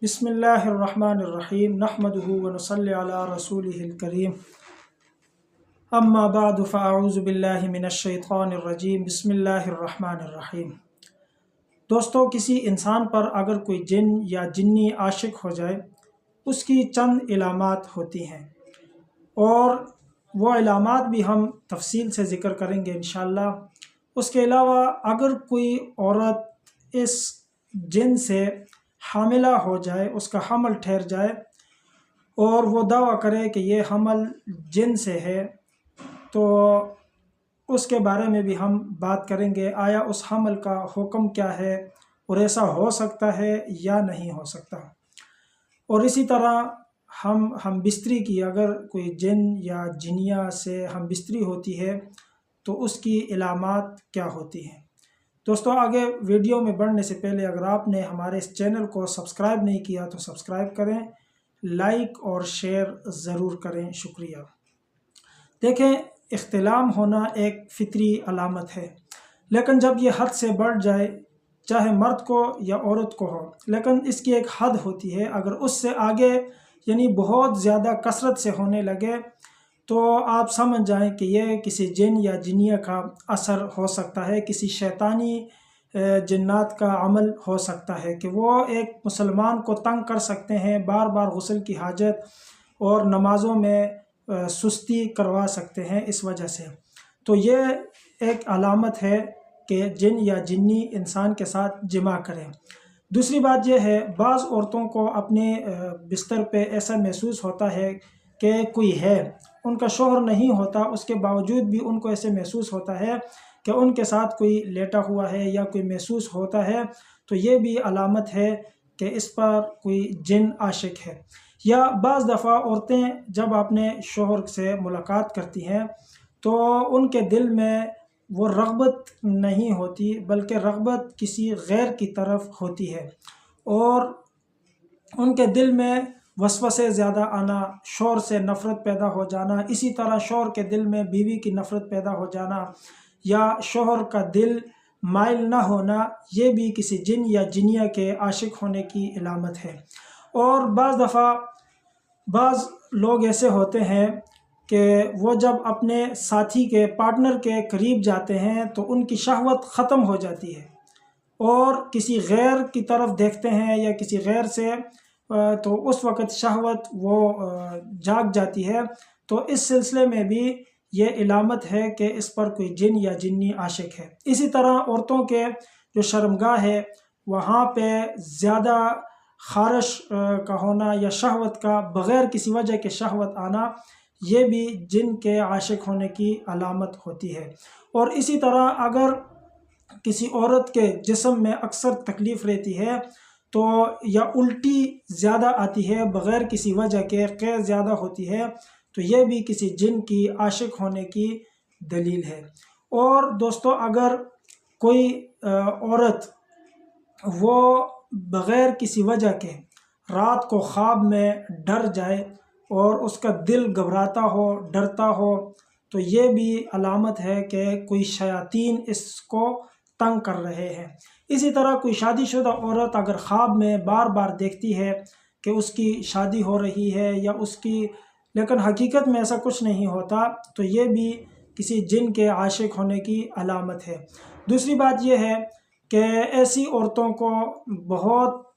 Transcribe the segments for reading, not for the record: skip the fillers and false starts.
بسم اللہ الرحمن الرحیم نحمدہ ونصلی علی رسولہ الکریم اما بعد فاعوذ باللہ من الشیطان الرجیم بسم اللہ الرحمن الرحیم۔ دوستو، کسی انسان پر اگر کوئی جن یا جنی عاشق ہو جائے اس کی چند علامات ہوتی ہیں، اور وہ علامات بھی ہم تفصیل سے ذکر کریں گے انشاءاللہ۔ اس کے علاوہ اگر کوئی عورت اس جن سے حاملہ ہو جائے، اس کا حمل ٹھہر جائے اور وہ دعویٰ کرے کہ یہ حمل جن سے ہے، تو اس کے بارے میں بھی ہم بات کریں گے۔ آیا اس حمل کا حکم کیا ہے اور ایسا ہو سکتا ہے یا نہیں ہو سکتا؟ اور اسی طرح ہم بستری کی، اگر کوئی جن یا جنیا سے ہم بستری ہوتی ہے تو اس کی علامات کیا ہوتی ہیں۔ دوستو، آگے ویڈیو میں بڑھنے سے پہلے اگر آپ نے ہمارے اس چینل کو سبسکرائب نہیں کیا تو سبسکرائب کریں، لائک اور شیئر ضرور کریں، شکریہ۔ دیکھیں، احتلام ہونا ایک فطری علامت ہے، لیکن جب یہ حد سے بڑھ جائے، چاہے مرد کو یا عورت کو ہو، لیکن اس کی ایک حد ہوتی ہے۔ اگر اس سے آگے یعنی بہت زیادہ کثرت سے ہونے لگے تو آپ سمجھ جائیں کہ یہ کسی جن یا جنیہ کا اثر ہو سکتا ہے، کسی شیطانی جنات کا عمل ہو سکتا ہے کہ وہ ایک مسلمان کو تنگ کر سکتے ہیں، بار بار غسل کی حاجت اور نمازوں میں سستی کروا سکتے ہیں اس وجہ سے۔ تو یہ ایک علامت ہے کہ جن یا جنی انسان کے ساتھ جمع کریں۔ دوسری بات یہ ہے، بعض عورتوں کو اپنے بستر پہ ایسا محسوس ہوتا ہے کہ کوئی ہے، ان کا شوہر نہیں ہوتا، اس کے باوجود بھی ان کو ایسے محسوس ہوتا ہے کہ ان کے ساتھ کوئی لیٹا ہوا ہے یا کوئی محسوس ہوتا ہے، تو یہ بھی علامت ہے کہ اس پر کوئی جن عاشق ہے۔ یا بعض دفعہ عورتیں جب اپنے شوہر سے ملاقات کرتی ہیں تو ان کے دل میں وہ رغبت نہیں ہوتی، بلکہ رغبت کسی غیر کی طرف ہوتی ہے، اور ان کے دل میں وسوسے زیادہ آنا، شوہر سے نفرت پیدا ہو جانا، اسی طرح شوہر کے دل میں بیوی کی نفرت پیدا ہو جانا، یا شوہر کا دل مائل نہ ہونا، یہ بھی کسی جن یا جنیہ کے عاشق ہونے کی علامت ہے۔ اور بعض دفعہ بعض لوگ ایسے ہوتے ہیں کہ وہ جب اپنے ساتھی کے پارٹنر کے قریب جاتے ہیں تو ان کی شہوت ختم ہو جاتی ہے، اور کسی غیر کی طرف دیکھتے ہیں یا کسی غیر سے، تو اس وقت شہوت وہ جاگ جاتی ہے۔ تو اس سلسلے میں بھی یہ علامت ہے کہ اس پر کوئی جن یا جنی عاشق ہے۔ اسی طرح عورتوں کے جو شرمگاہ ہے وہاں پہ زیادہ خارش کا ہونا یا شہوت کا بغیر کسی وجہ کے شہوت آنا، یہ بھی جن کے عاشق ہونے کی علامت ہوتی ہے۔ اور اسی طرح اگر کسی عورت کے جسم میں اکثر تکلیف رہتی ہے تو یا الٹی زیادہ آتی ہے بغیر کسی وجہ کے، قے زیادہ ہوتی ہے، تو یہ بھی کسی جن کی عاشق ہونے کی دلیل ہے۔ اور دوستو، اگر کوئی عورت وہ بغیر کسی وجہ کے رات کو خواب میں ڈر جائے اور اس کا دل گھبراتا ہو، ڈرتا ہو، تو یہ بھی علامت ہے کہ کوئی شیاطین اس کو تنگ کر رہے ہیں۔ اسی طرح کوئی شادی شدہ عورت اگر خواب میں بار بار دیکھتی ہے کہ اس کی شادی ہو رہی ہے یا اس کی، لیکن حقیقت میں ایسا کچھ نہیں ہوتا، تو یہ بھی کسی جن کے عاشق ہونے کی علامت ہے۔ دوسری بات یہ ہے کہ ایسی عورتوں کو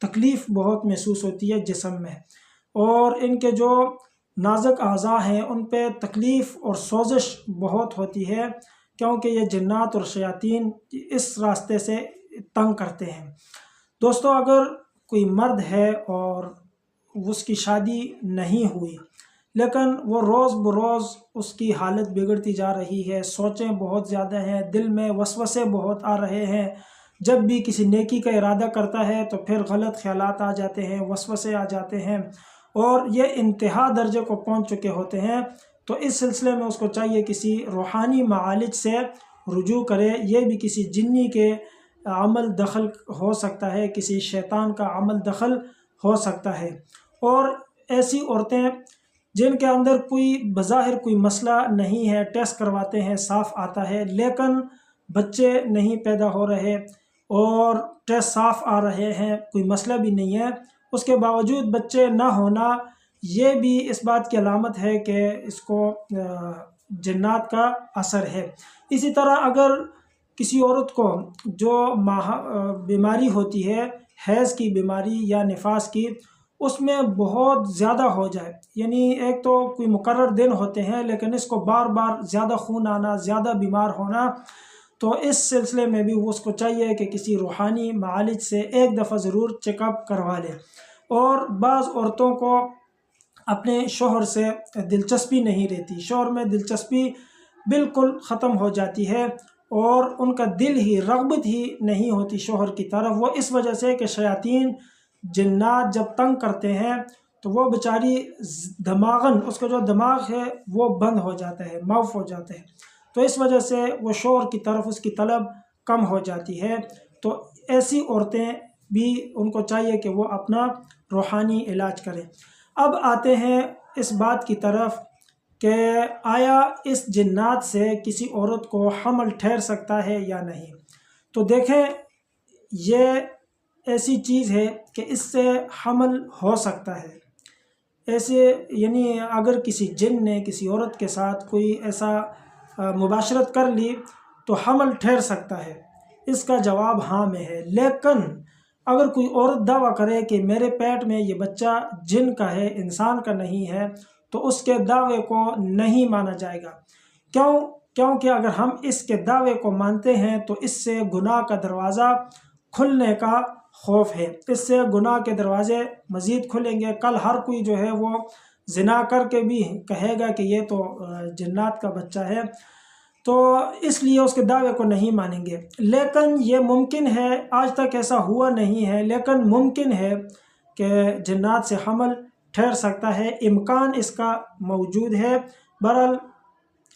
تکلیف بہت محسوس ہوتی ہے جسم میں، اور ان کے جو نازک اعضاء ہیں ان پہ تکلیف اور سوزش بہت ہوتی ہے، کیونکہ یہ جنات اور شیاطین اس راستے سے تنگ کرتے ہیں۔ دوستو، اگر کوئی مرد ہے اور اس کی شادی نہیں ہوئی، لیکن وہ روز بروز اس کی حالت بگڑتی جا رہی ہے، سوچیں بہت زیادہ ہیں، دل میں وسوسے بہت آ رہے ہیں، جب بھی کسی نیکی کا ارادہ کرتا ہے تو پھر غلط خیالات آ جاتے ہیں، وسوسے آ جاتے ہیں، اور یہ انتہا درجے کو پہنچ چکے ہوتے ہیں، تو اس سلسلے میں اس کو چاہیے کسی روحانی معالج سے رجوع کرے۔ یہ بھی کسی جنی کے عمل دخل ہو سکتا ہے، کسی شیطان کا عمل دخل ہو سکتا ہے۔ اور ایسی عورتیں جن کے اندر کوئی بظاہر کوئی مسئلہ نہیں ہے، ٹیسٹ کرواتے ہیں صاف آتا ہے، لیکن بچے نہیں پیدا ہو رہے اور ٹیسٹ صاف آ رہے ہیں، کوئی مسئلہ بھی نہیں ہے، اس کے باوجود بچے نہ ہونا یہ بھی اس بات کی علامت ہے کہ اس کو جنات کا اثر ہے۔ اسی طرح اگر کسی عورت کو جو بیماری ہوتی ہے حیض کی بیماری یا نفاس کی، اس میں بہت زیادہ ہو جائے، یعنی ایک تو کوئی مقرر دن ہوتے ہیں لیکن اس کو بار بار زیادہ خون آنا، زیادہ بیمار ہونا، تو اس سلسلے میں بھی اس کو چاہیے کہ کسی روحانی معالج سے ایک دفعہ ضرور چیک اپ کروا لے۔ اور بعض عورتوں کو اپنے شوہر سے دلچسپی نہیں رہتی، شوہر میں دلچسپی بالکل ختم ہو جاتی ہے اور ان کا دل ہی، رغبت ہی نہیں ہوتی شوہر کی طرف، وہ اس وجہ سے کہ شیاطین جنات جب تنگ کرتے ہیں تو وہ بیچاری دماغاً، اس کا جو دماغ ہے وہ بند ہو جاتا ہے، معاف ہو جاتا ہے، تو اس وجہ سے وہ شوہر کی طرف اس کی طلب کم ہو جاتی ہے۔ تو ایسی عورتیں بھی ان کو چاہیے کہ وہ اپنا روحانی علاج کریں۔ اب آتے ہیں اس بات کی طرف کہ آیا اس جنات سے کسی عورت کو حمل ٹھہر سکتا ہے یا نہیں؟ تو دیکھیں، یہ ایسی چیز ہے کہ اس سے حمل ہو سکتا ہے۔ ایسے یعنی اگر کسی جن نے کسی عورت کے ساتھ کوئی ایسا مباشرت کر لی تو حمل ٹھہر سکتا ہے، اس کا جواب ہاں میں ہے۔ لیکن اگر کوئی عورت دعویٰ کرے کہ میرے پیٹ میں یہ بچہ جن کا ہے، انسان کا نہیں ہے، تو اس کے دعوے کو نہیں مانا جائے گا۔ کیونکہ اگر ہم اس کے دعوے کو مانتے ہیں تو اس سے گناہ کا دروازہ کھلنے کا خوف ہے، اس سے گناہ کے دروازے مزید کھلیں گے۔ کل ہر کوئی جو ہے وہ زنا کر کے بھی کہے گا کہ یہ تو جنات کا بچہ ہے، تو اس لیے اس کے دعوے کو نہیں مانیں گے۔ لیکن یہ ممکن ہے، آج تک ایسا ہوا نہیں ہے لیکن ممکن ہے کہ جنات سے حمل ٹھہر سکتا ہے، امکان اس کا موجود ہے۔ بہرحال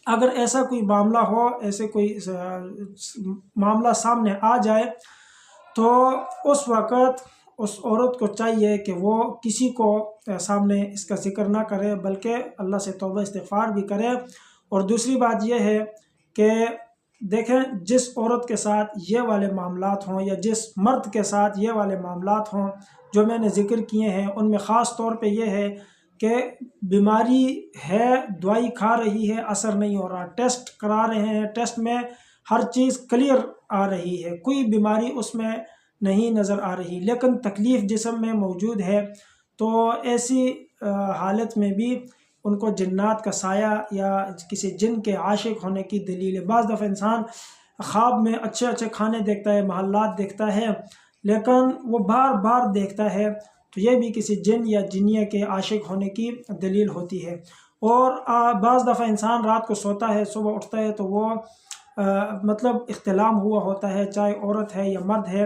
اگر ایسا کوئی معاملہ ہو، ایسے کوئی معاملہ سامنے آ جائے تو اس وقت اس عورت کو چاہیے کہ وہ کسی کو سامنے اس کا ذکر نہ کرے، بلکہ اللہ سے توبہ استغفار بھی کرے۔ اور دوسری بات یہ ہے کہ دیکھیں، جس عورت کے ساتھ یہ والے معاملات ہوں یا جس مرد کے ساتھ یہ والے معاملات ہوں جو میں نے ذکر کیے ہیں، ان میں خاص طور پہ یہ ہے کہ بیماری ہے، دوائی کھا رہی ہے، اثر نہیں ہو رہا، ٹیسٹ کرا رہے ہیں، ٹیسٹ میں ہر چیز کلیئر آ رہی ہے، کوئی بیماری اس میں نہیں نظر آ رہی، لیکن تکلیف جسم میں موجود ہے، تو ایسی حالت میں بھی ان کو جنات کا سایہ یا کسی جن کے عاشق ہونے کی دلیل ہے۔ بعض دفعہ انسان خواب میں اچھے اچھے کھانے دیکھتا ہے، محلات دیکھتا ہے، لیکن وہ بار بار دیکھتا ہے، تو یہ بھی کسی جن یا جنیہ کے عاشق ہونے کی دلیل ہوتی ہے۔ اور بعض دفعہ انسان رات کو سوتا ہے، صبح اٹھتا ہے تو وہ مطلب احتلام ہوا ہوتا ہے، چاہے عورت ہے یا مرد ہے،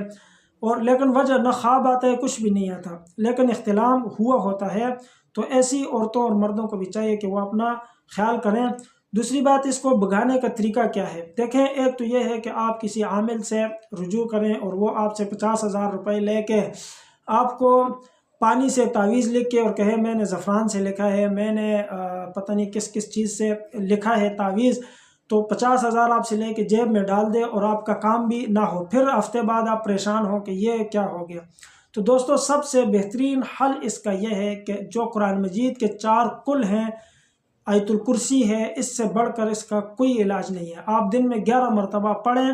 اور لیکن وجہ نہ خواب آتا ہے، کچھ بھی نہیں آتا، لیکن احتلام ہوا ہوتا ہے، تو ایسی عورتوں اور مردوں کو بھی چاہیے کہ وہ اپنا خیال کریں۔ دوسری بات، اس کو بھگانے کا طریقہ کیا ہے؟ دیکھیں، ایک تو یہ ہے کہ آپ کسی عامل سے رجوع کریں اور وہ آپ سے 50,000 روپے لے کے آپ کو پانی سے تعویذ لکھ کے اور کہے میں نے زعفران سے لکھا ہے، میں نے پتہ نہیں کس کس چیز سے لکھا ہے تعویذ، تو 50,000 آپ سے لے کے جیب میں ڈال دے اور آپ کا کام بھی نہ ہو، پھر ہفتے بعد آپ پریشان ہو کہ یہ کیا ہو گیا۔ تو دوستو، سب سے بہترین حل اس کا یہ ہے کہ جو قرآن مجید کے 4 کل ہیں، آیت الکرسی ہے، اس سے بڑھ کر اس کا کوئی علاج نہیں ہے۔ آپ دن میں 11 مرتبہ پڑھیں،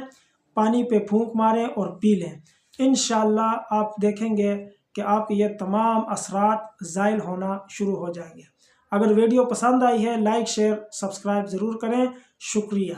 پانی پہ پھونک ماریں اور پی لیں، انشاءاللہ آپ دیکھیں گے کہ آپ کے یہ تمام اثرات زائل ہونا شروع ہو جائیں گے۔ اگر ویڈیو پسند آئی ہے، لائک، شیئر، سبسکرائب ضرور کریں۔ شکریہ۔